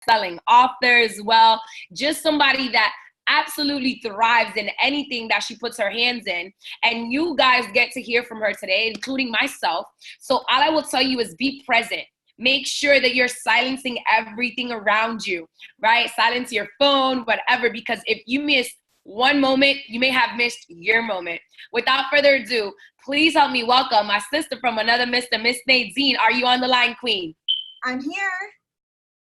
best-selling author as well. Just somebody that absolutely thrives in anything that she puts her hands in. And you guys get to hear from her today, including myself. So all I will tell you is be present. Make sure that you're silencing everything around you, right? Silence your phone, whatever, because if you miss one moment, you may have missed your moment. Without further ado, please help me welcome my sister from another mister, Miss Nadine. Are you on the line, Queen? I'm here.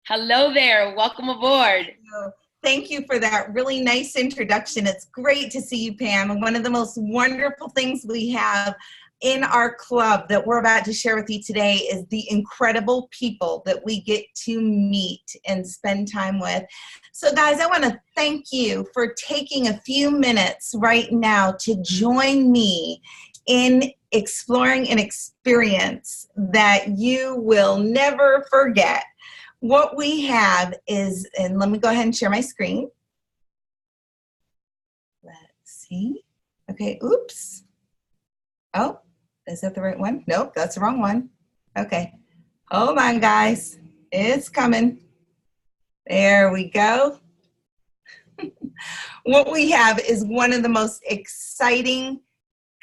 Hello there. Welcome aboard. Thank you for that really nice introduction. It's great to see you, Pam. And one of the most wonderful things we have in our club that we're about to share with you today is the incredible people that we get to meet and spend time with. So guys, I want to thank you for taking a few minutes right now to join me in exploring an experience that you will never forget. What we have is, and let me go ahead and share my screen. Let's see. Okay, oops. Oh, is that the right one? Nope, that's the wrong one. Okay, hold on, guys. It's coming. There we go. What we have is one of the most exciting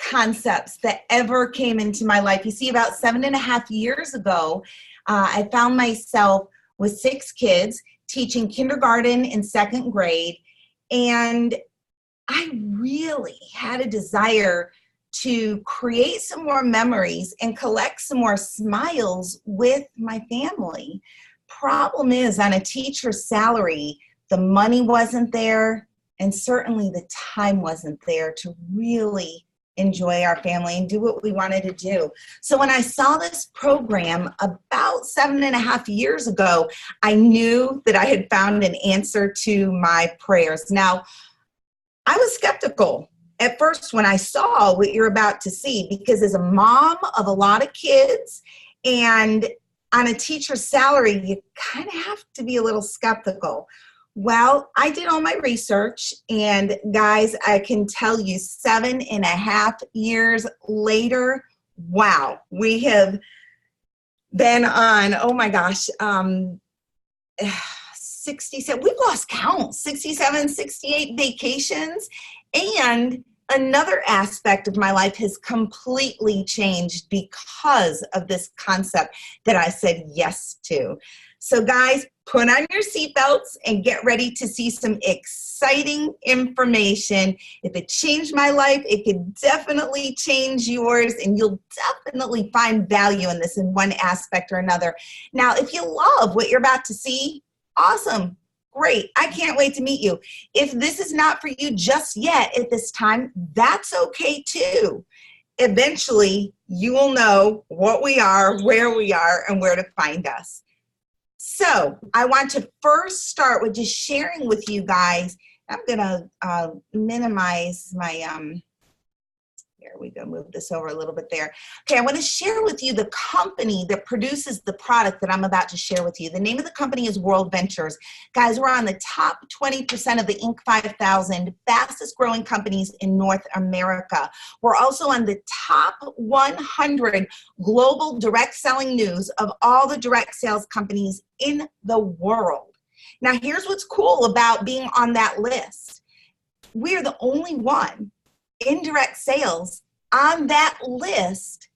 concepts that ever came into my life. You see, about 7.5 years ago, I found myself with 6 kids teaching kindergarten and 2nd grade. And I really had a desire to create some more memories and collect some more smiles with my family. Problem is, on a teacher's salary, the money wasn't there, and certainly the time wasn't there to really enjoy our family and do what we wanted to do. So when I saw this program about 7.5 years ago, I knew that I had found an answer to my prayers. Now, I was skeptical at first when I saw what you're about to see, because as a mom of a lot of kids and on a teacher's salary, you kind of have to be a little skeptical. Well, I did all my research, and guys, I can tell you 7.5 years later, wow, we have been on, oh my gosh, 67, we've lost count, 67, 68 vacations, and another aspect of my life has completely changed because of this concept that I said yes to. So guys, put on your seatbelts and get ready to see some exciting information. If it changed my life, it could definitely change yours, and you'll definitely find value in this in one aspect or another. Now, if you love what you're about to see, awesome, great. I can't wait to meet you. If this is not for you just yet at this time, that's okay too. Eventually, you will know what we are, where we are, and where to find us. So I want to first start with just sharing with you guys. I'm going to minimize my, there we go, move this over a little bit there. Okay, I want to share with you the company that produces the product that I'm about to share with you. The name of the company is World Ventures. Guys, we're on the top 20% of the Inc. 5000 fastest growing companies in North America. We're also on the top 100 global direct selling news of all the direct sales companies in the world. Now, here's what's cool about being on that list. We're the only one indirect sales on that list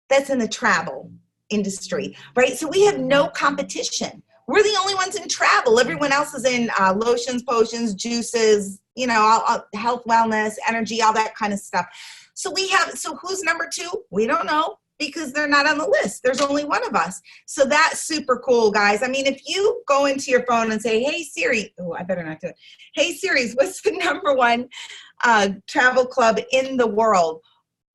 that's in the travel industry, right? So we have no competition. We're the only ones in travel. Everyone else is in lotions, potions, juices, you know, all health, wellness, energy, all that kind of stuff. So so who's number 2? We don't know, because they're not on the list. There's only one of us. So that's super cool, guys. I mean, if you go into your phone and say, hey, Siri, oh, I better not do it. Hey, Siri, what's the number 1 travel club in the world?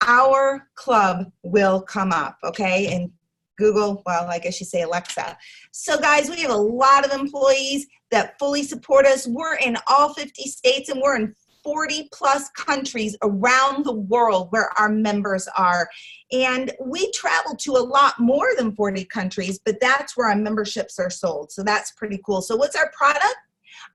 Our club will come up, okay? And Google, well, I guess you say Alexa. So guys, we have a lot of employees that fully support us. We're in all 50 states, and we're in 40 plus countries around the world where our members are. And we travel to a lot more than 40 countries, but that's where our memberships are sold. So that's pretty cool. So what's our product?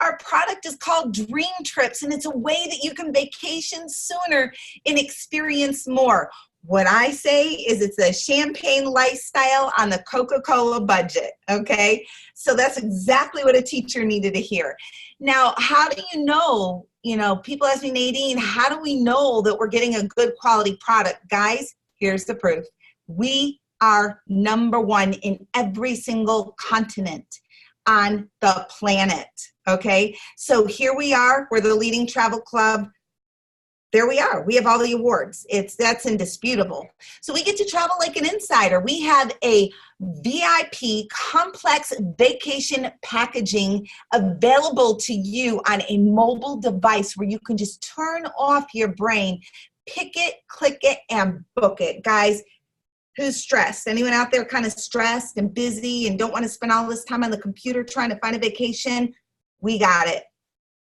Our product is called Dream Trips, and it's a way that you can vacation sooner and experience more. What I say is it's a champagne lifestyle on the Coca-Cola budget, okay? So that's exactly what a teacher needed to hear. Now, how do you know, people ask me, Nadine, how do we know that we're getting a good quality product? Guys, here's the proof. We are number one in every single continent on the planet, okay? So here we are, we're the leading travel club. There we are. We have all the awards. That's indisputable. So we get to travel like an insider. We have a VIP complex vacation packaging available to you on a mobile device where you can just turn off your brain, pick it, click it, and book it. Guys, who's stressed? Anyone out there kind of stressed and busy and don't want to spend all this time on the computer trying to find a vacation? We got it.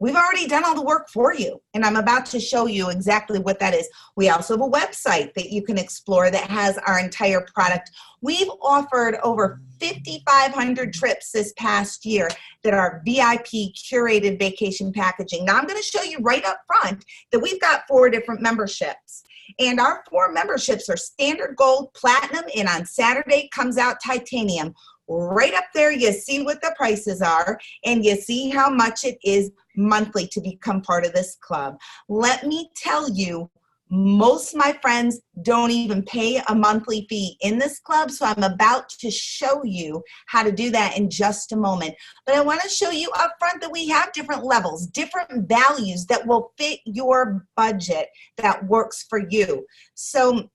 We've already done all the work for you, and I'm about to show you exactly what that is. We also have a website that you can explore that has our entire product. We've offered over 5,500 trips this past year that are VIP curated vacation packaging. Now I'm going to show you right up front that we've got 4 different memberships. And our 4 memberships are standard, gold, platinum, and on Saturday comes out titanium. Right up there, you see what the prices are, and you see how much it is monthly to become part of this club. Let me tell you, most of my friends don't even pay a monthly fee in this club, so I'm about to show you how to do that in just a moment. But I want to show you up front that we have different levels, different values that will fit your budget that works for you. So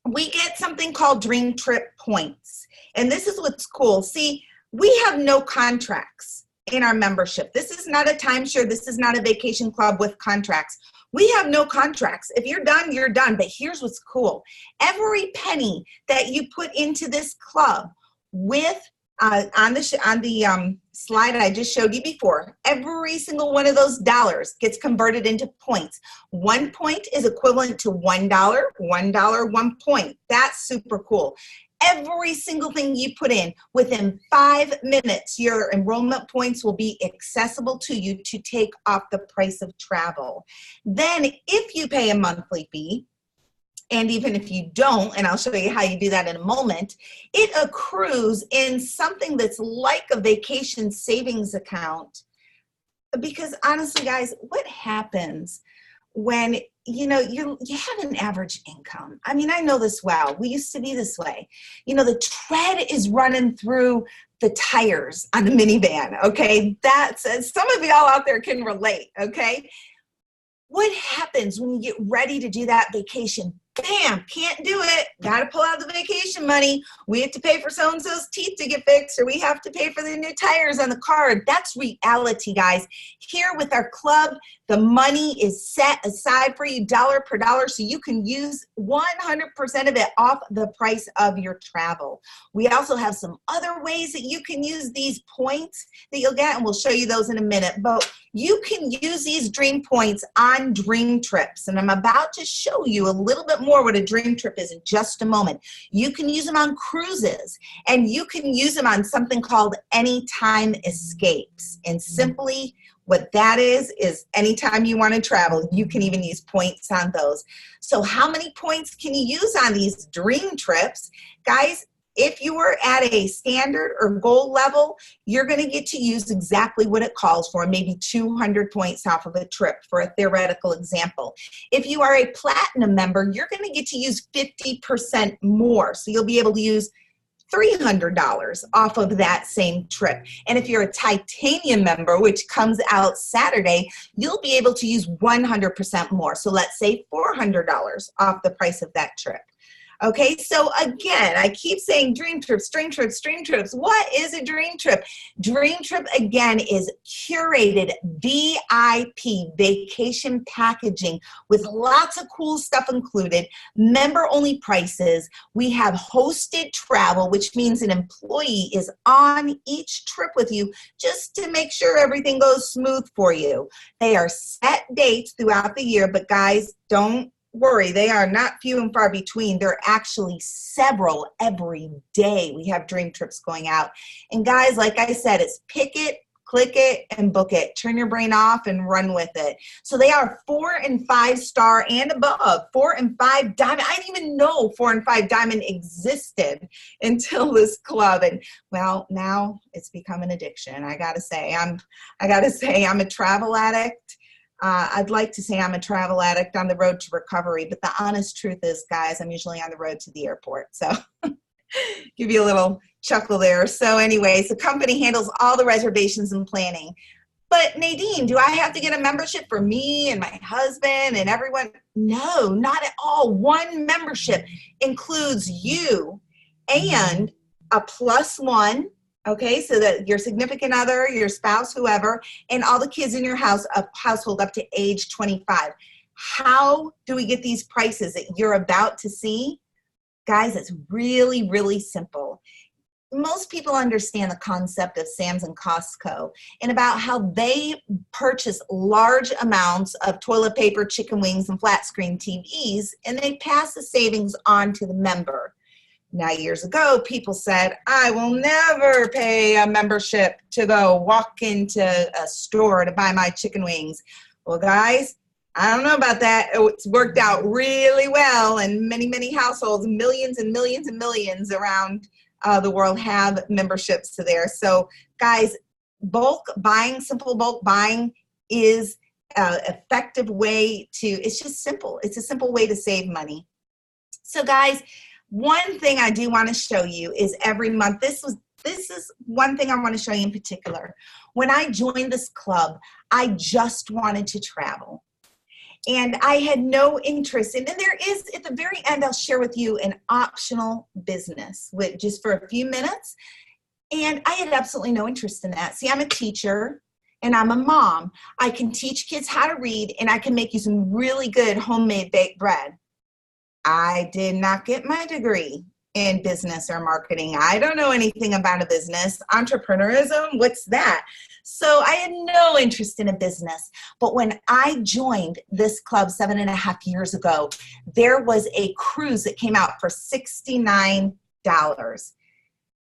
we get something called Dream Trip points. And this is what's cool. See, we have no contracts in our membership. This is not a timeshare. This is not a vacation club with contracts. We have no contracts. If you're done, you're done. But here's what's cool. Every penny that you put into this club with on the slide I just showed you before, every single one of those dollars gets converted into points. 1 point is equivalent to $1, $1, 1 point. That's super cool. Every single thing you put in, within 5 minutes, your enrollment points will be accessible to you to take off the price of travel. Then if you pay a monthly fee, and even if you don't, and I'll show you how you do that in a moment, it accrues in something that's like a vacation savings account. Because honestly, guys, what happens when you have an average income? I mean, I know this well. We used to be this way. The tread is running through the tires on the minivan, okay? That's, some of y'all out there can relate, okay? What happens when you get ready to do that vacation? Bam, can't do it. Got to pull out the vacation money. We have to pay for so-and-so's teeth to get fixed, or we have to pay for the new tires on the car. That's reality, guys. Here with our club, the money is set aside for you dollar per dollar, so you can use 100% of it off the price of your travel. We also have some other ways that you can use these points that you'll get, and we'll show you those in a minute. But you can use these dream points on dream trips, and I'm about to show you a little bit more what a dream trip is in just a moment. You can use them on cruises, and you can use them on something called anytime escapes. And simply what that is anytime you want to travel, you can even use points on those. So how many points can you use on these dream trips? Guys, if you are at a standard or gold level, you're going to get to use exactly what it calls for, maybe 200 points off of a trip, for a theoretical example. If you are a platinum member, you're going to get to use 50% more. So you'll be able to use $300 off of that same trip. And if you're a titanium member, which comes out Saturday, you'll be able to use 100% more. So let's say $400 off the price of that trip. Okay, so again, I keep saying dream trips, dream trips, dream trips. What is a dream trip? Dream trip, again, is curated VIP vacation packaging with lots of cool stuff included, member-only prices. We have hosted travel, which means an employee is on each trip with you just to make sure everything goes smooth for you. They are set dates throughout the year, but guys, don't worry, they are not few and far between. There are actually several every day. We have dream trips going out. And guys, like I said, it's pick it, Click it and book it. Turn your brain off and run with it. So they are 4 and 5 star and above. 4 and 5 diamond. I didn't even know 4 and 5 diamond existed until this club. And well, now it's become an addiction. I gotta say I'm a travel addict. I'd like to say I'm a travel addict on the road to recovery, but the honest truth is, guys, I'm usually on the road to the airport. So give you a little chuckle there. So anyways, the company handles all the reservations and planning. But Nadine, do I have to get a membership for me and my husband and everyone? No, not at all. One membership includes you and a +1, okay, so that your significant other, your spouse, whoever, and all the kids in your household up to age 25. How do we get these prices that you're about to see? Guys, it's really, really simple. Most people understand the concept of Sam's and Costco and about how they purchase large amounts of toilet paper, chicken wings, and flat screen TVs, and they pass the savings on to the member. Now, years ago, people said, I will never pay a membership to go walk into a store to buy my chicken wings. Well, guys, I don't know about that. It's worked out really well, and many, many households, millions and millions and millions around the world have memberships to there. So, guys, bulk buying, simple bulk buying is an effective way to, it's just simple. It's a simple way to save money. So, guys, one thing I do want to show you is every month, this is one thing I want to show you in particular. When I joined this club, I just wanted to travel. And I had no interest in, and there is, at the very end, I'll share with you an optional business with just for a few minutes. And I had absolutely no interest in that. See, I'm a teacher and I'm a mom. I can teach kids how to read, and I can make you some really good homemade baked bread. I did not get my degree in business or marketing. I don't know anything about a business. Entrepreneurism, what's that? So I had no interest in a business. But when I joined this club 7.5 years ago, there was a cruise that came out for $69.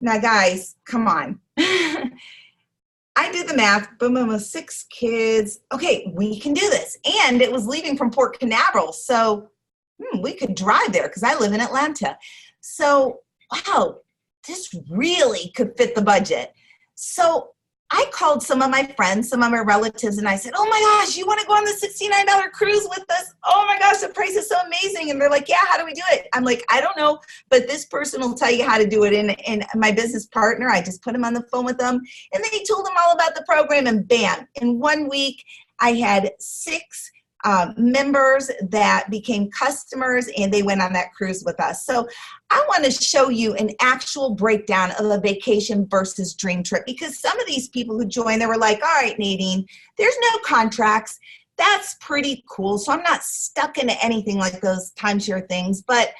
Now, guys, come on. I did the math, boom, boom, 6 kids. Okay, we can do this. And it was leaving from Port Canaveral. So we could drive there because I live in Atlanta. So, wow, this really could fit the budget. So I called some of my friends, some of my relatives, and I said, oh my gosh, you want to go on the $69 cruise with us? Oh my gosh, the price is so amazing. And they're like, yeah, how do we do it? I'm like, I don't know, but this person will tell you how to do it. And my business partner, I just put him on the phone with them, and they told them all about the program, and bam, in 1 week, I had 6 members that became customers, and they went on that cruise with us. So I want to show you an actual breakdown of a vacation versus dream trip, because some of these people who joined, they were like, all right, Nadine, there's no contracts. That's pretty cool. So I'm not stuck into anything like those timeshare things, but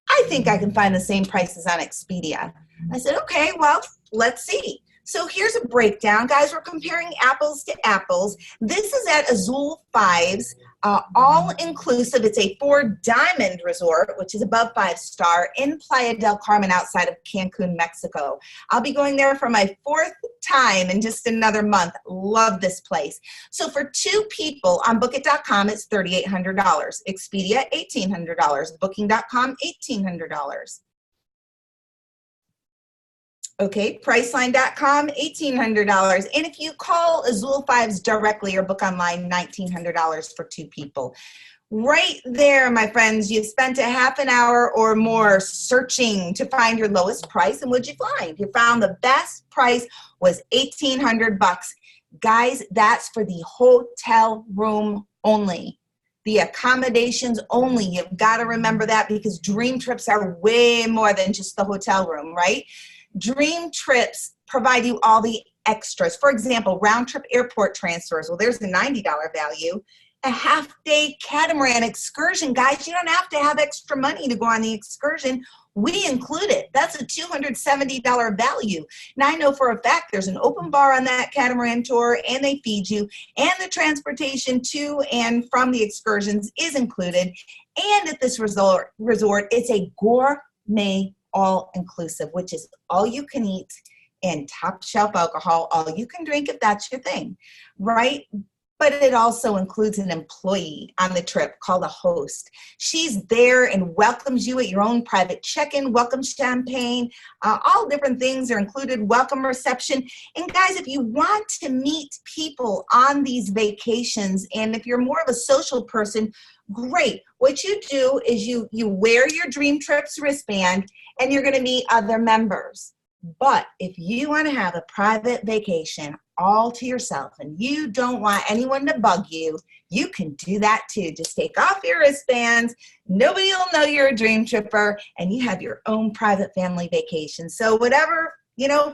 I think I can find the same prices on Expedia. I said, okay, well, let's see. So here's a breakdown. Guys, we're comparing apples to apples. This is at Azul 5's all-inclusive. It's a 4-diamond resort, which is above 5-star, in Playa del Carmen outside of Cancun, Mexico. I'll be going there for my 4th time in just another month. Love this place. So for 2 people on Bookit.com, it's $3,800. Expedia, $1,800. Booking.com, $1,800. Okay, Priceline.com, $1,800. And if you call Azul 5's directly or book online, $1,900 for 2 people. Right there, my friends, you spent a half an hour or more searching to find your lowest price. And what'd you find? You found the best price was $1,800. Guys, that's for the hotel room only. The accommodations only. You've got to remember that, because dream trips are way more than just the hotel room, right? Dream trips provide you all the extras. For example, round-trip airport transfers. Well, there's a $90 value. A half-day catamaran excursion. Guys, you don't have to have extra money to go on the excursion. We include it. That's a $270 value. Now, I know for a fact there's an open bar on that catamaran tour, and they feed you, and the transportation to and from the excursions is included. And at this resort, it's a gourmet all-inclusive, which is all you can eat and top shelf alcohol, all you can drink if that's your thing, right? But it also includes an employee on the trip called a host. She's there and welcomes you at your own private check-in, welcome champagne, all different things are included, welcome reception. And guys, if you want to meet people on these vacations, and if you're more of a social person, great. What you do is you wear your Dream Trips wristband and you're going to meet other members. But if you want to have a private vacation all to yourself and you don't want anyone to bug you, you can do that too. Just take off your wristbands. Nobody will know you're a Dream Tripper, and you have your own private family vacation. So whatever,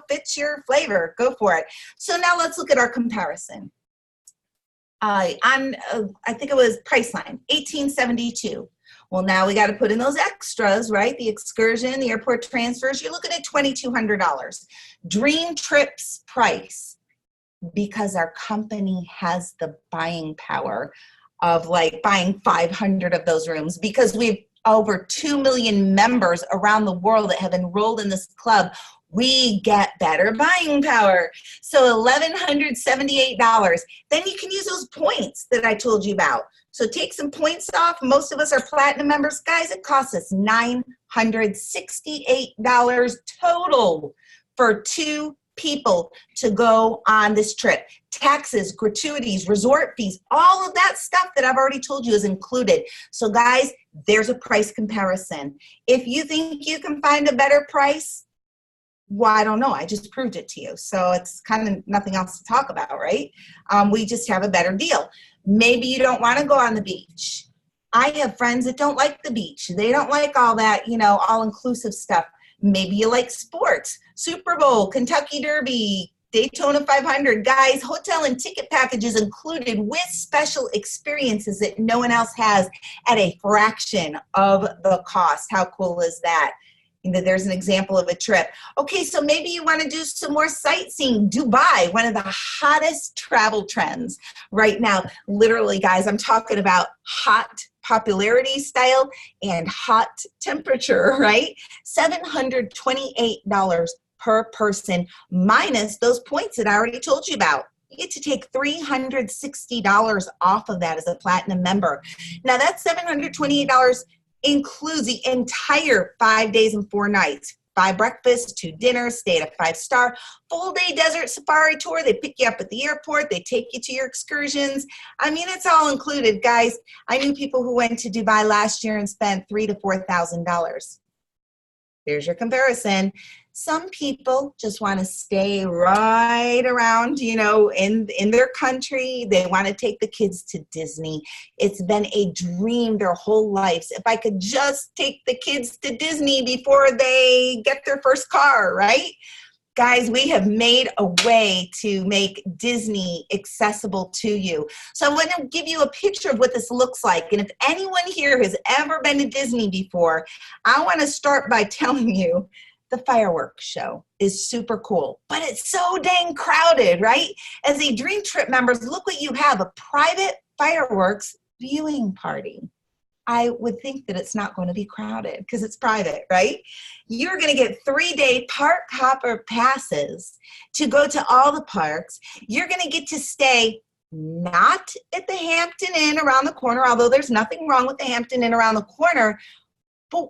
fits your flavor, go for it. So now let's look at our comparison. I think it was Priceline, $18.72. Well, now we got to put in those extras, right? The excursion, the airport transfers, you're looking at $2,200. Dream Trips price, because our company has the buying power of like buying 500 of those rooms, because we've over 2 million members around the world that have enrolled in this club. We get better buying power. So $1,178. Then you can use those points that I told you about. So take some points off. Most of us are platinum members. Guys, it costs us $968 total for 2 people to go on this trip. Taxes, gratuities, resort fees, all of that stuff that I've already told you is included. So guys, there's a price comparison. If you think you can find a better price, well, I don't know. I just proved it to you. So it's kind of nothing else to talk about, right? We just have a better deal. Maybe you don't want to go on the beach. I have friends that don't like the beach. They don't like all that, all-inclusive stuff. Maybe you like sports. Super Bowl, Kentucky Derby, Daytona 500. Guys, hotel and ticket packages included with special experiences that no one else has at a fraction of the cost. How cool is that? There's an example of a trip. Okay, so maybe you want to do some more sightseeing. Dubai, one of the hottest travel trends right now. Literally, guys, I'm talking about hot popularity style and hot temperature, right? $728 per person minus those points that I already told you about. You get to take $360 off of that as a platinum member. Now, that $728 includes the entire 5 days and 4 nights, 5 breakfasts, 2 dinners, stay at a 5-star, full-day desert safari tour. They pick you up at the airport. They take you to your excursions. I mean, it's all included, guys. I knew people who went to Dubai last year and spent $3,000 to $4,000. Here's your comparison. Some people just want to stay right around, in their country. They want to take the kids to Disney. It's been a dream their whole lives. If I could just take the kids to Disney before they get their first car, right? Guys, we have made a way to make Disney accessible to you. So I want to give you a picture of what this looks like. And if anyone here has ever been to Disney before, I want to start by telling you the fireworks show is super cool, but it's so dang crowded, right? As a Dream Trip members, look what you have, a private fireworks viewing party. I would think that it's not going to be crowded because it's private, right? You're going to get 3-day park hopper passes to go to all the parks. You're going to get to stay not at the Hampton Inn around the corner, although there's nothing wrong with the Hampton Inn around the corner, but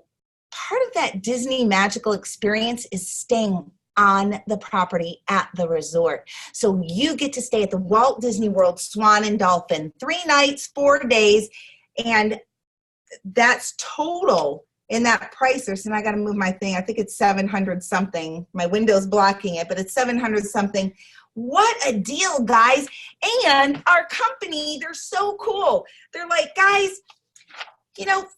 part of that Disney magical experience is staying on the property at the resort. So you get to stay at the Walt Disney World Swan and Dolphin, 3 nights, 4 days, and that's total in that price. And I got to move my thing. I think it's 700 something. My window's blocking it, but it's 700 something. What a deal, guys. And our company, they're so cool. They're like, guys,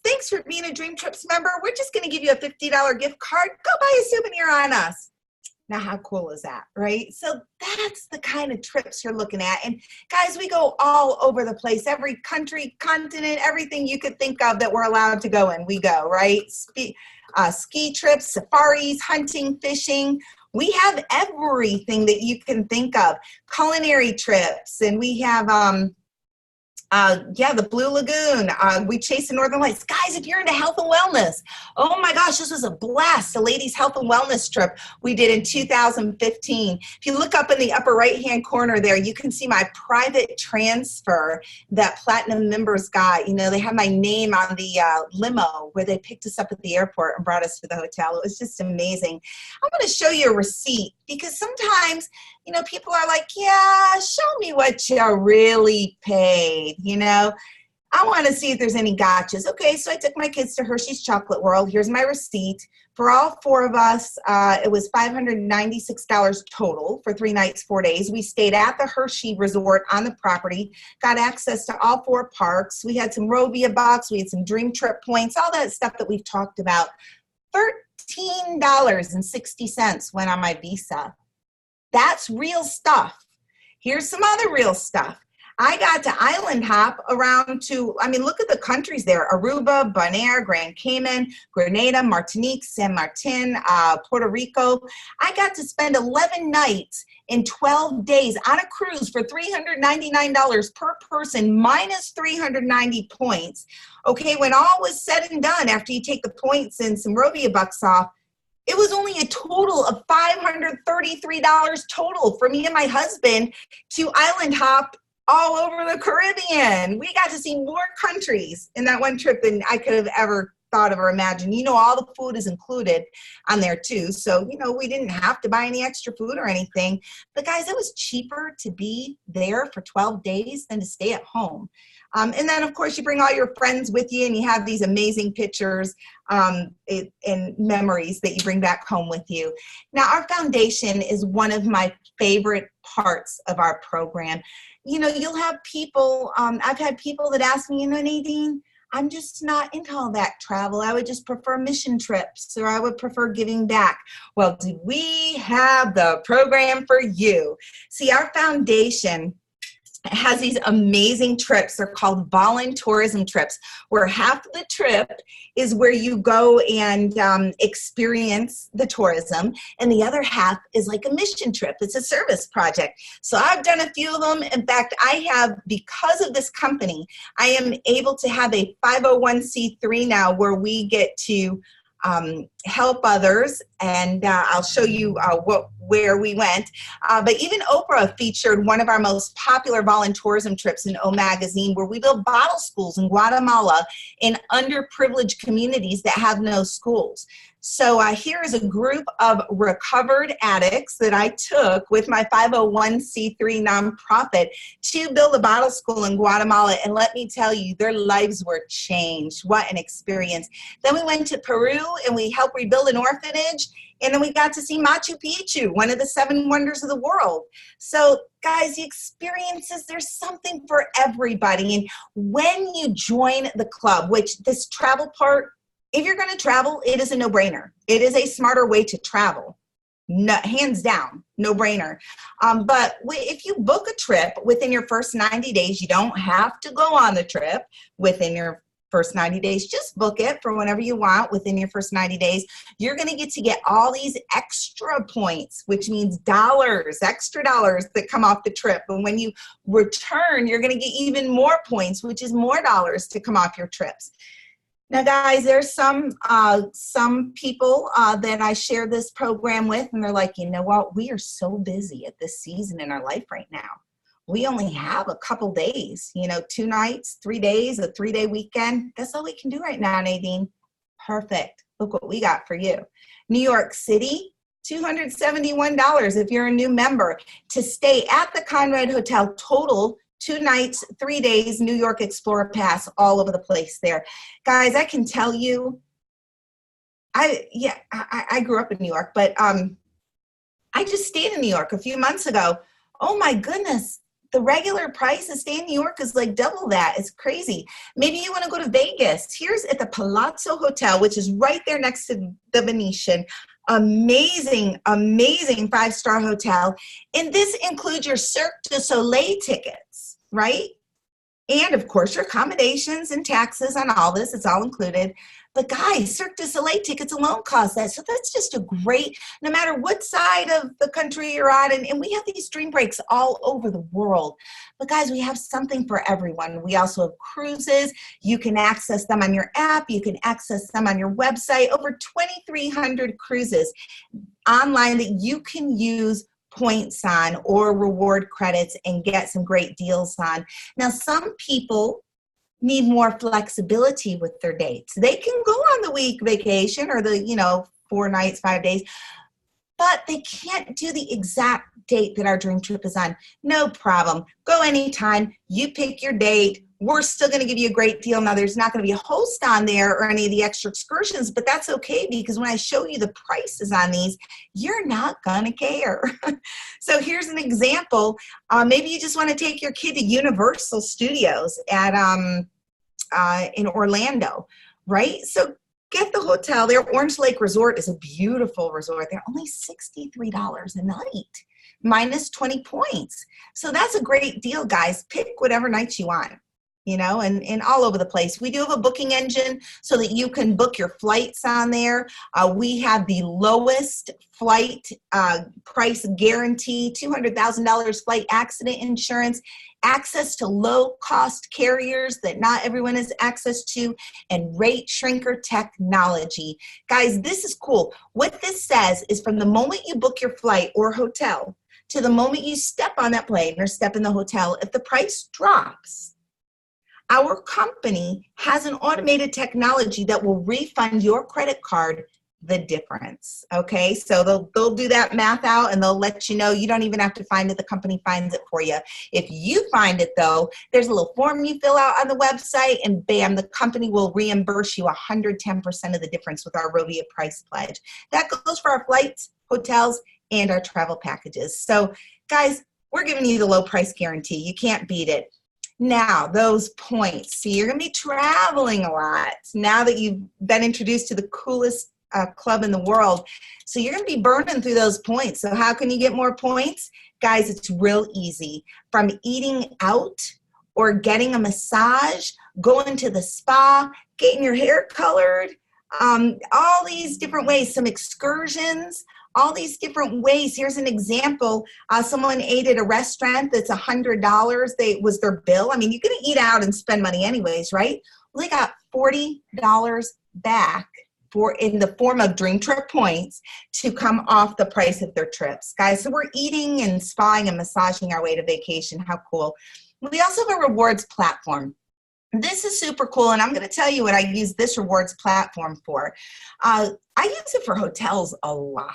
thanks for being a Dream Trips member. We're just going to give you a $50 gift card. Go buy a souvenir on us. Now, how cool is that, right? So that's the kind of trips you're looking at. And guys, we go all over the place. Every country, continent, everything you could think of that we're allowed to go in, we go, right? Ski trips, safaris, hunting, fishing. We have everything that you can think of. Culinary trips. And we have Yeah, the Blue Lagoon. We chased the Northern Lights. Guys, if you're into health and wellness, oh my gosh, this was a blast. The ladies' health and wellness trip we did in 2015. If you look up in the upper right-hand corner there, you can see my private transfer that Platinum members got. You know, they had my name on the limo where they picked us up at the airport and brought us to the hotel. It was just amazing. I'm going to show you a receipt because sometimes, you know, people are like, yeah, show me what you really paid. You know, I want to see if there's any gotchas. Okay, so I took my kids to Hershey's Chocolate World. Here's my receipt. For all four of us, it was $596 total for 3 nights, 4 days. We stayed at the Hershey Resort on the property, got access to all 4 parks. We had some Rovia bucks. We had some Dream Trip points, all that stuff that we've talked about. $13.60 went on my Visa. That's real stuff. Here's some other real stuff. I got to island hop around to, I mean, look at the countries there: Aruba, Bonaire, Grand Cayman, Grenada, Martinique, San Martin, Puerto Rico. I got to spend 11 nights in 12 days on a cruise for $399 per person, minus 390 points. Okay, when all was said and done, after you take the points and some Rovia bucks off, it was only a total of $533 total for me and my husband to island hop all over the Caribbean. We got to see more countries in that one trip than I could have ever thought of or imagined. You know, all the food is included on there too. So, you know, we didn't have to buy any extra food or anything. But guys, it was cheaper to be there for 12 days than to stay at home. And then, of course, you bring all your friends with you and you have these amazing pictures and memories that you bring back home with you. Now, our foundation is one of my favorite parts of our program. You know, you'll have people, I've had people that ask me, you know, Nadine, I'm just not into all that travel. I would just prefer mission trips, or I would prefer giving back. Well, do we have the program for you? See, our foundation has these amazing trips. They're called voluntourism trips, where half of the trip is where you go and experience the tourism, and the other half is like a mission trip. It's a service project. So I've done a few of them. In fact, I have, because of this company, I am able to have a 501c3 now where we get to help others, and I'll show you where we went. But even Oprah featured one of our most popular voluntourism trips in O Magazine, where we build bottle schools in Guatemala in underprivileged communities that have no schools. So here is a group of recovered addicts that I took with my 501c3 nonprofit to build a bottle school in Guatemala. And let me tell you, their lives were changed. What an experience. Then we went to Peru and we helped rebuild an orphanage. And then we got to see Machu Picchu, one of the 7 wonders of the world. So guys, the experiences, there's something for everybody. And when you join the club, which this travel part, if you're going to travel, it is a no-brainer. It is a smarter way to travel. No, hands down, no-brainer. But if you book a trip within your first 90 days, you don't have to go on the trip within your first 90 days. Just book it for whenever you want within your first 90 days. You're going to get all these extra points, which means dollars, extra dollars that come off the trip. And when you return, you're going to get even more points, which is more dollars to come off your trips. Now, guys, there's some people that I share this program with, and they're like, you know what? We are so busy at this season in our life right now. We only have a couple days, you know, 2 nights, 3 days, a 3-day weekend. That's all we can do right now, Nadine. Perfect. Look what we got for you. New York City, $271 if you're a new member to stay at the Conrad Hotel. Total 2 nights, 3 days, New York Explorer Pass, all over the place there. Guys, I can tell you, I grew up in New York, but I just stayed in New York a few months ago. Oh my goodness, the regular price to stay in New York is like double that. It's crazy. Maybe you want to go to Vegas. Here's at the Palazzo Hotel, which is right there next to the Venetian. Amazing, amazing 5-star hotel. And this includes your Cirque du Soleil tickets, right? And of course, your accommodations and taxes on all this, it's all included. But guys, Cirque du Soleil tickets alone cost that. So that's just a great, no matter what side of the country you're on, and we have these dream breaks all over the world. But guys, we have something for everyone. We also have cruises. You can access them on your app. You can access them on your website. Over 2,300 cruises online that you can use points on or reward credits and get some great deals on. Now, some people need more flexibility with their dates. They can go on the week vacation or the, 4 nights, 5 days, but they can't do the exact date that our dream trip is on. No problem. Go anytime. You pick your date. We're still going to give you a great deal. Now, there's not going to be a host on there or any of the extra excursions, but that's okay because when I show you the prices on these, you're not going to care. So here's an example. Maybe you just want to take your kid to Universal Studios at in Orlando, right? So get the hotel there. Orange Lake Resort is a beautiful resort. They're only $63 a night, minus 20 points. So that's a great deal, guys. Pick whatever nights you want. And all over the place. We do have a booking engine so that you can book your flights on there. We have the lowest flight price guarantee, $200,000 flight accident insurance, access to low-cost carriers that not everyone has access to, and rate shrinker technology. Guys, this is cool. What this says is from the moment you book your flight or hotel to the moment you step on that plane or step in the hotel, if the price drops, our company has an automated technology that will refund your credit card the difference, okay? So they'll do that math out and they'll let you know. You don't even have to find it. The company finds it for you. If you find it, though, there's a little form you fill out on the website, and bam, the company will reimburse you 110% of the difference with our Rovia Price Pledge. That goes for our flights, hotels, and our travel packages. So, guys, we're giving you the low price guarantee. You can't beat it. Now, those points. See, you're going to be traveling a lot now that you've been introduced to the coolest club in the world. So you're going to be burning through those points. So how can you get more points? Guys, it's real easy. From eating out or getting a massage, going to the spa, getting your hair colored, all these different ways, some excursions, all these different ways. Here's an example. Someone ate at a restaurant that's $100. Was their bill. I mean, you're going to eat out and spend money anyways, right? Well, they got $40 back in the form of dream trip points to come off the price of their trips. Guys, so we're eating and spying and massaging our way to vacation. How cool. We also have a rewards platform. This is super cool, and I'm going to tell you what I use this rewards platform for. I use it for hotels a lot.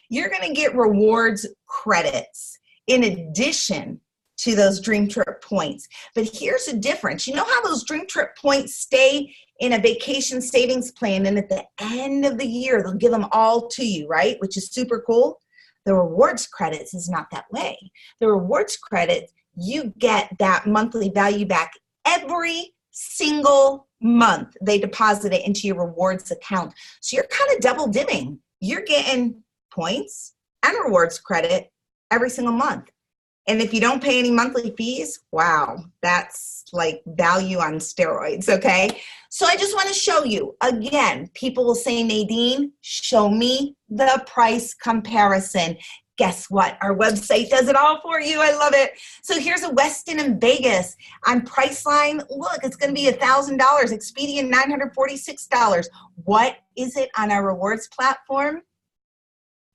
You're going to get rewards credits in addition to those dream trip points. But here's the difference. You know how those dream trip points stay in a vacation savings plan, and at the end of the year, they'll give them all to you, right? Which is super cool. The rewards credits is not that way. The rewards credit, you get that monthly value back every single month. They deposit it into your rewards account. So you're kind of double dipping. You're getting points and rewards credit every single month. And if you don't pay any monthly fees, wow, that's like value on steroids, okay? So I just want to show you, again, people will say, Nadine, show me the price comparison. Guess what? Our website does it all for you. I love it. So here's a Westin in Vegas on Priceline. Look, it's going to be $1,000. Expedia, $946. What is it on our rewards platform?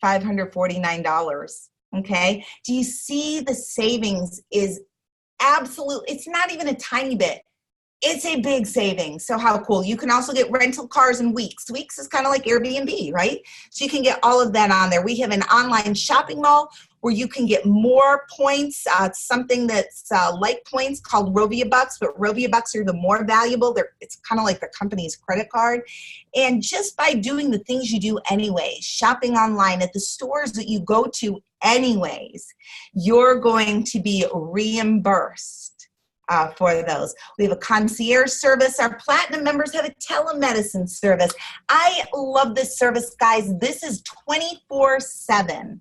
$549. Okay. Do you see the savings is absolute? It's not even a tiny bit. It's a big savings. So how cool. You can also get rental cars in Weeks. Weeks is kind of like Airbnb, right? So you can get all of that on there. We have an online shopping mall where you can get more points. It's something that's like points called Rovia Bucks, but Rovia Bucks are the more valuable. It's kind of like the company's credit card. And just by doing the things you do anyway, shopping online at the stores that you go to anyways, you're going to be reimbursed for those. We have a concierge service. Our platinum members have a telemedicine service. I love this service, guys. This is 24/7.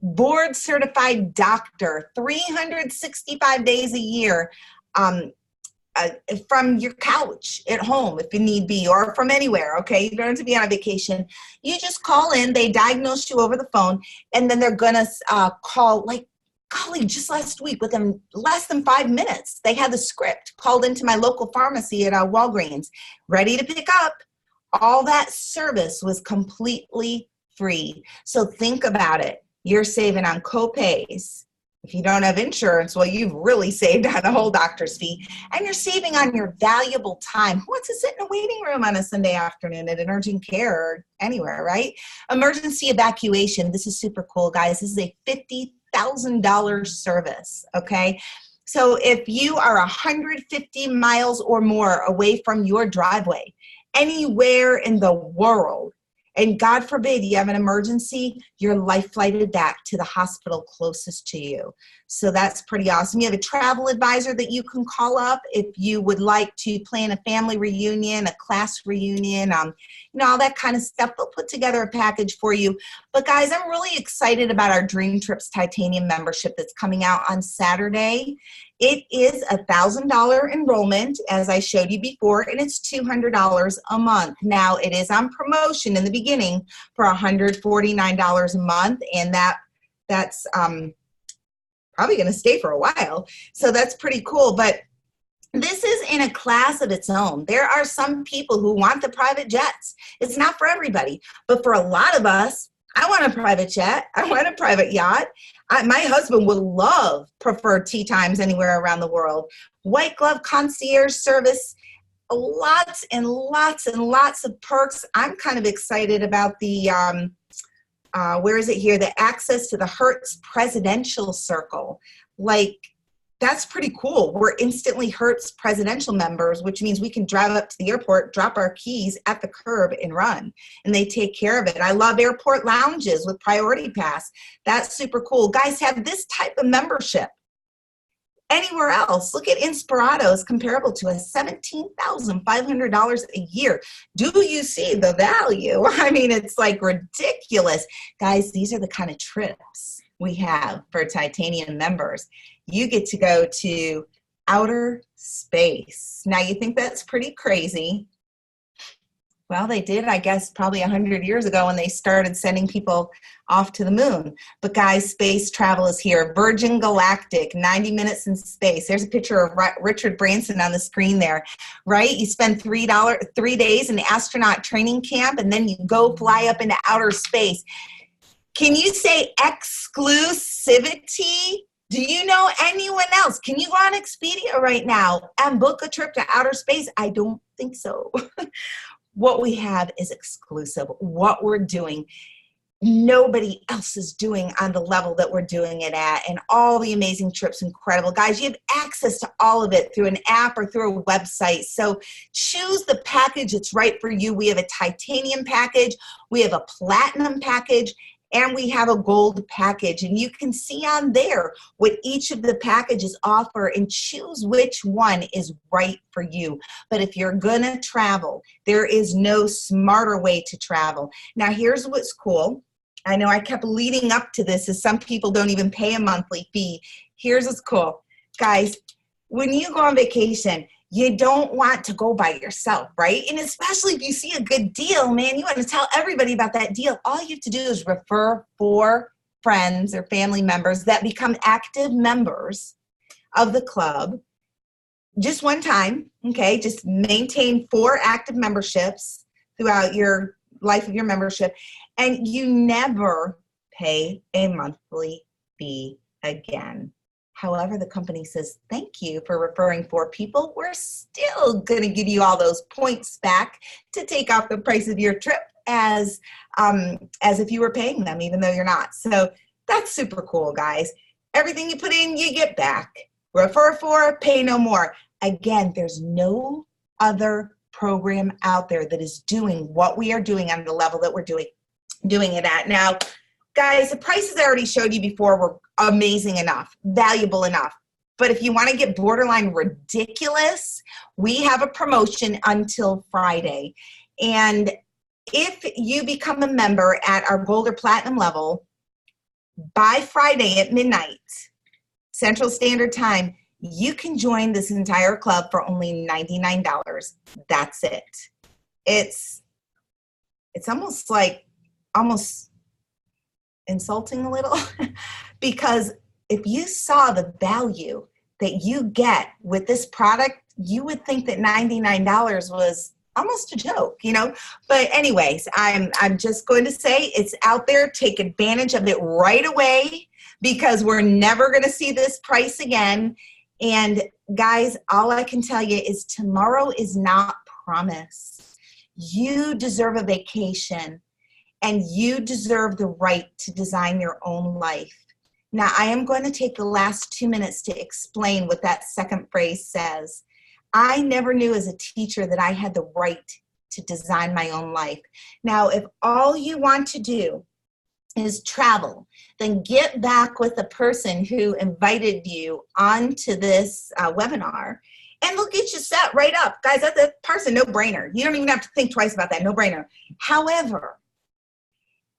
Board certified doctor, 365 days a year. from your couch at home if you need be, or from anywhere, okay? You don't have to be on a vacation. You just call in, they diagnose you over the phone, and then they're gonna call, like, golly, just last week, within less than 5 minutes, they had the script called into my local pharmacy at Walgreens, ready to pick up. All that service was completely free. So think about it. You're saving on copays. If you don't have insurance, well, you've really saved on the whole doctor's fee. And you're saving on your valuable time. Who wants to sit in a waiting room on a Sunday afternoon at an urgent care or anywhere, right? Emergency evacuation. This is super cool, guys. This is a $50,000 service, okay? So if you are 150 miles or more away from your driveway, anywhere in the world, and God forbid you have an emergency, you're life flighted back to the hospital closest to you. So that's pretty awesome. You have a travel advisor that you can call up if you would like to plan a family reunion, a class reunion, all that kind of stuff. They'll put together a package for you. But guys, I'm really excited about our Dream Trips Titanium membership that's coming out on Saturday. It is $1,000 enrollment, as I showed you before, and it's $200 a month. Now, it is on promotion in the beginning for $149 a month, and that's probably going to stay for a while. So that's pretty cool. But this is in a class of its own. There are some people who want the private jets. It's not for everybody, but for a lot of us, I want a private jet. I want a private yacht. My husband would prefer tea times anywhere around the world. White glove concierge service, lots and lots and lots of perks. I'm kind of excited about the, where is it here? The access to the Hertz Presidential Circle. Like, that's pretty cool. We're instantly Hertz Presidential members, which means we can drive up to the airport, drop our keys at the curb, and run. And they take care of it. I love airport lounges with Priority Pass. That's super cool. Guys, have this type of membership anywhere else. Look at Inspirato. It's comparable to a $17,500 a year. Do you see the value? I mean, it's like ridiculous. Guys, these are the kind of trips we have for Titanium members. You get to go to outer space. Now, you think that's pretty crazy. Well, they did, I guess, probably 100 years ago when they started sending people off to the moon. But guys, space travel is here. Virgin Galactic, 90 minutes in space. There's a picture of Richard Branson on the screen there, right? You spend 3 days in astronaut training camp, and then you go fly up into outer space. Can you say exclusivity? Do you know anyone else? Can you go on Expedia right now and book a trip to outer space? I don't think so. What we have is exclusive. What we're doing, nobody else is doing on the level that we're doing it at, and all the amazing trips, incredible. Guys, you have access to all of it through an app or through a website. So choose the package that's right for you. We have a titanium package, we have a platinum package, and we have a gold package. And you can see on there what each of the packages offer and choose which one is right for you. But if you're gonna travel, there is no smarter way to travel. Now, here's what's cool. I know I kept leading up to this, as some people don't even pay a monthly fee. Here's what's cool. Guys, when you go on vacation, you don't want to go by yourself, right? And especially if you see a good deal, man, you want to tell everybody about that deal. All you have to do is refer 4 friends or family members that become active members of the club just one time, okay? Just maintain 4 active memberships throughout your life of your membership, and you never pay a monthly fee again. However, the company says, thank you for referring 4 people. We're still going to give you all those points back to take off the price of your trip as if you were paying them, even though you're not. So that's super cool, guys. Everything you put in, you get back. Refer 4, pay no more. Again, there's no other program out there that is doing what we are doing on the level that we're doing it at. Now, guys, the prices I already showed you before were amazing enough, valuable enough. But if you want to get borderline ridiculous, we have a promotion until Friday. And if you become a member at our gold or platinum level, by Friday at midnight, Central Standard Time, You can join this entire club for only $99. That's it. It's almost insulting a little because if you saw the value that you get with this product, you would think that $99 was almost a joke, But anyways, I'm just going to say it's out there. Take advantage of it right away because we're never going to see this price again. And guys, all I can tell you is tomorrow is not promised. You deserve a vacation and you deserve the right to design your own life. Now, I am going to take the last 2 minutes to explain what that second phrase says. I never knew as a teacher that I had the right to design my own life. Now, if all you want to do is travel, then get back with the person who invited you onto this webinar and they'll get you set right up. Guys, that's a person, no brainer. You don't even have to think twice about that, no brainer. However,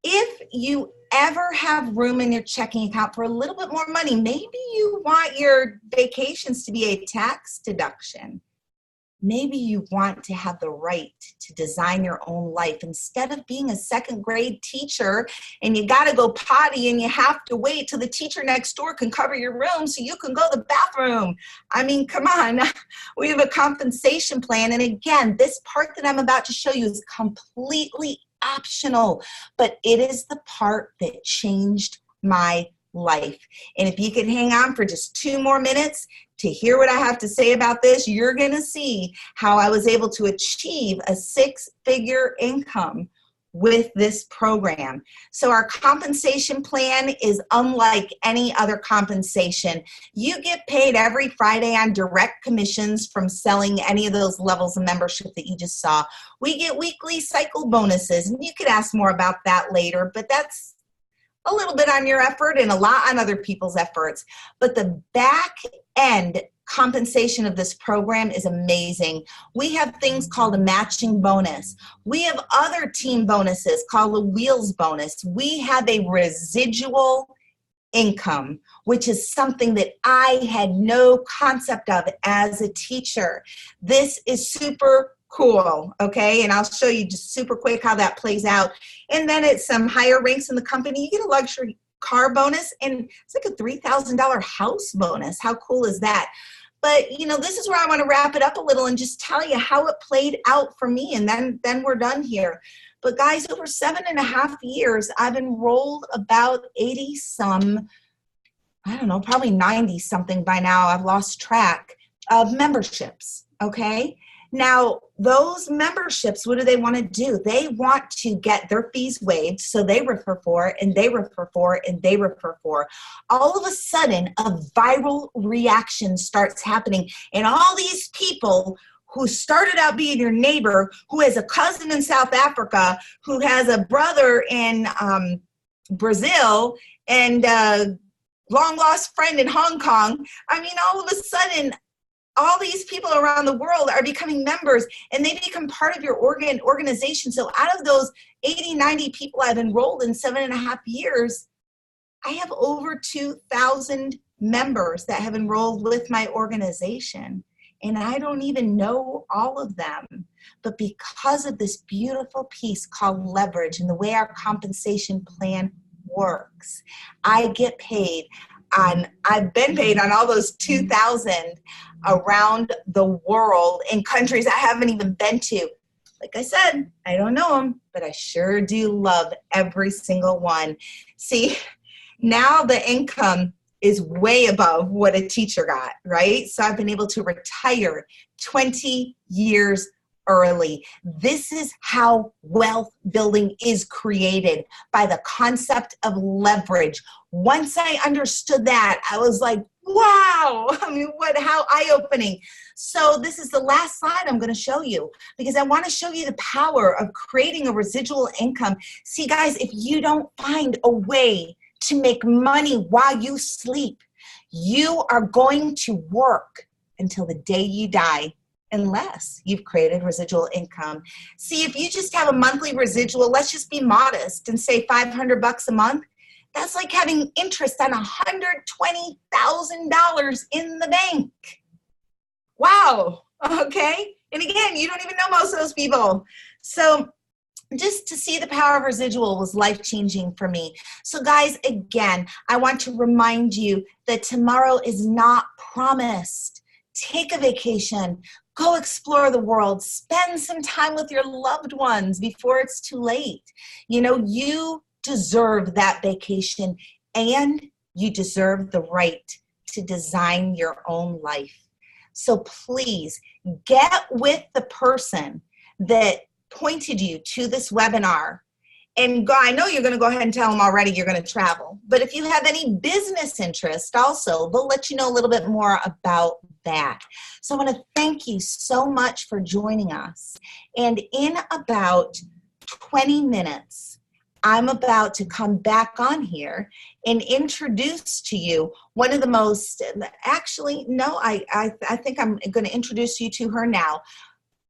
if you ever have room in your checking account for a little bit more money, maybe you want your vacations to be a tax deduction. Maybe you want to have the right to design your own life instead of being a second grade teacher and you got to go potty and you have to wait till the teacher next door can cover your room so you can go to the bathroom. I mean, come on. We have a compensation plan. And again, this part that I'm about to show you is completely optional, but it is the part that changed my life. And if you can hang on for just 2 more minutes to hear what I have to say about this, you're going to see how I was able to achieve a 6-figure income with this program. So our compensation plan is unlike any other compensation. You get paid every Friday on direct commissions from selling any of those levels of membership that you just saw. We get weekly cycle bonuses, and you could ask more about that later, but that's a little bit on your effort and a lot on other people's efforts. But the back end compensation of this program is amazing. We have things called a matching bonus. We have other team bonuses called a wheels bonus. We have a residual income, which is something that I had no concept of as a teacher. This is super cool, okay? And I'll show you just super quick how that plays out. And then at some higher ranks in the company, you get a luxury car bonus, and it's like a $3,000 house bonus. How cool is that? But, this is where I want to wrap it up a little and just tell you how it played out for me, and then we're done here. But guys, over 7.5 years, I've enrolled about 80-some, I don't know, probably 90-something by now, I've lost track, of memberships, okay? Now, those memberships, what do they want to do? They want to get their fees waived, so they refer for it, and they refer for it, and they refer for it. All of a sudden, a viral reaction starts happening, and all these people who started out being your neighbor, who has a cousin in South Africa, who has a brother in Brazil, and a long-lost friend in Hong Kong, all of a sudden, all these people around the world are becoming members and they become part of your organization. So out of those 80, 90 people I've enrolled in 7.5 years, I have over 2,000 members that have enrolled with my organization. And I don't even know all of them. But because of this beautiful piece called leverage and the way our compensation plan works, I get paid I've been paid on all those 2,000 around the world in countries I haven't even been to. Like I said, I don't know them, but I sure do love every single one. See, now the income is way above what a teacher got, right? So I've been able to retire 20 years early. This is how wealth building is created, by the concept of leverage. Once I understood that, I was like, wow, how eye-opening. So this is the last slide I'm going to show you, because I want to show you the power of creating a residual income. See, guys, if you don't find a way to make money while you sleep, you are going to work until the day you die, unless you've created residual income. See, if you just have a monthly residual, let's just be modest and say $500 a month, That's like having interest on $120,000 in the bank. Wow. Okay. And again, you don't even know most of those people. So just to see the power of residual was life-changing for me. So guys, again, I want to remind you that tomorrow is not promised. Take a vacation. Go explore the world. Spend some time with your loved ones before it's too late. You know, you deserve that vacation, and you deserve the right to design your own life. So please get with the person that pointed you to this webinar. And I know you're going to go ahead and tell them already you're going to travel. But if you have any business interest also, they'll let you know a little bit more about that. So I want to thank you so much for joining us. And in about 20 minutes, I'm about to come back on here and introduce to you one of the most, actually, no, I think I'm going to introduce you to her now.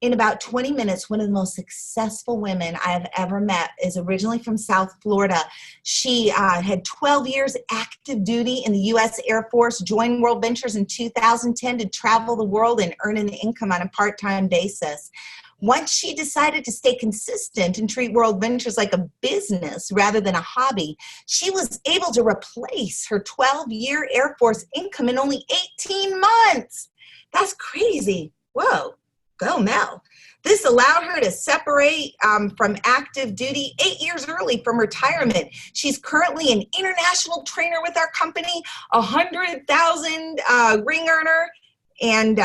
In about 20 minutes, one of the most successful women I have ever met is originally from South Florida. She had 12 years active duty in the U.S. Air Force, joined World Ventures in 2010 to travel the world and earn an income on a part-time basis. Once she decided to stay consistent and treat World Ventures like a business rather than a hobby, she was able to replace her 12-year Air Force income in only 18 months. That's crazy. Whoa. Go Mel. This allowed her to separate from active duty 8 years early from retirement. She's currently an international trainer with our company, 100,000 ring earner and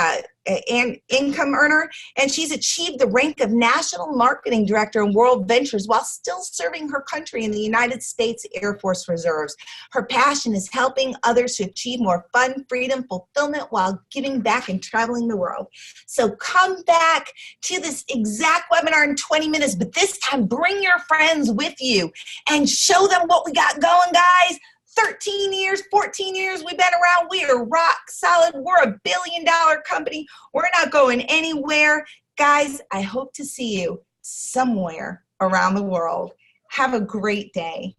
income earner, and she's achieved the rank of National Marketing Director in World Ventures while still serving her country in the United States Air Force Reserves. Her passion is helping others to achieve more fun, freedom, fulfillment while giving back and traveling the world. So come back to this exact webinar in 20 minutes, but this time bring your friends with you and show them what we got going, guys. 13 years, 14 years we've been around. We are rock solid. We're a billion-dollar company. We're not going anywhere. Guys, I hope to see you somewhere around the world. Have a great day.